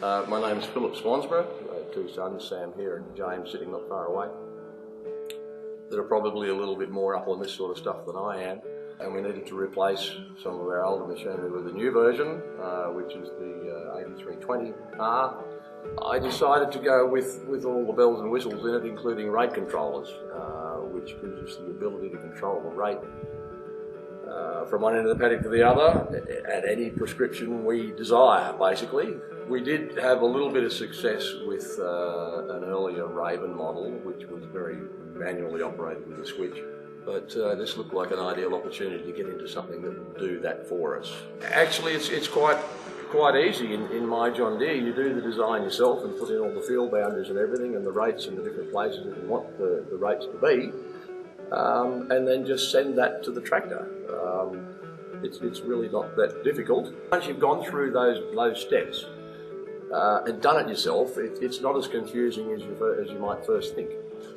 My name is Philip Swansbra. I have two sons, Sam here and James, sitting not far away. They're probably a little bit more up on this sort of stuff than I am, and we needed to replace some of our older machinery with a new version, which is the 8320R. I decided to go with all the bells and whistles in it, including rate controllers, which gives us the ability to control the rate from one end of the paddock to the other at any prescription we desire, basically. We did have a little bit of success with an earlier Raven model, which was very manually operated with a switch, but this looked like an ideal opportunity to get into something that would do that for us. Actually, it's quite easy in my John Deere. You do the design yourself and put in all the field boundaries and everything and the rates in the different places that you want the rates to be, and then just send that to the tractor. It's really not that difficult. Once you've gone through those steps and done it yourself, it's not as confusing as you might first think.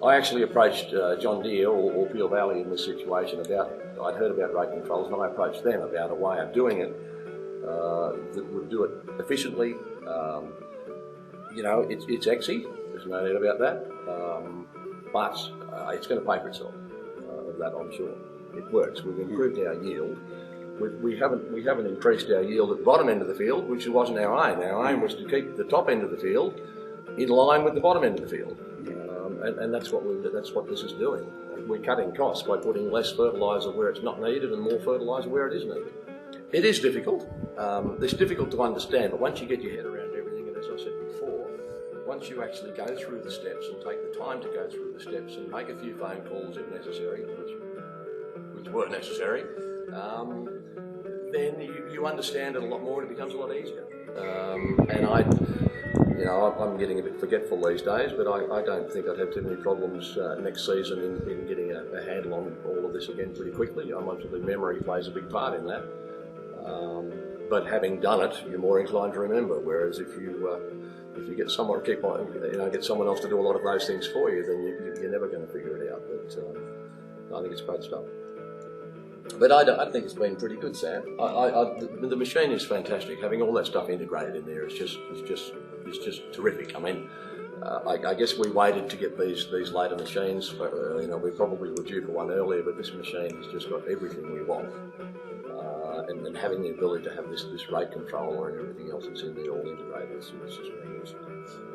I actually approached John Deere or Peel Valley in this situation I'd heard about rate controls, and I approached them about a way of doing it that would do it efficiently. It's exy, there's no doubt about that, but it's going to pay for itself, of that I'm sure. It works. We've improved our yield. We haven't increased our yield at the bottom end of the field, which wasn't our aim. Our aim was to keep the top end of the field in line with the bottom end of the field, and that's what this is doing. We're cutting costs by putting less fertiliser where it's not needed and more fertiliser where it is needed. It is difficult. It's difficult to understand, but once you get your head around everything, and as I said before, once you actually go through the steps and take the time to go through the steps and make a few phone calls if necessary, which were necessary, then you understand it a lot more and it becomes a lot easier. And I'm getting a bit forgetful these days, but I don't think I'd have too many problems next season in getting a handle on all of this again pretty quickly. Obviously memory plays a big part in that. But having done it, you're more inclined to remember. Whereas if you get someone to get someone else to do a lot of those things for you, then you're never going to figure it out. But I think it's great stuff. But I think it's been pretty good, Sam. The machine is fantastic. Having all that stuff integrated in there is just terrific. I mean, I guess we waited to get these later machines. We probably were due for one earlier, but this machine has just got everything we want. And having the ability to have this rate controller and everything else that's in there all integrated is just really awesome.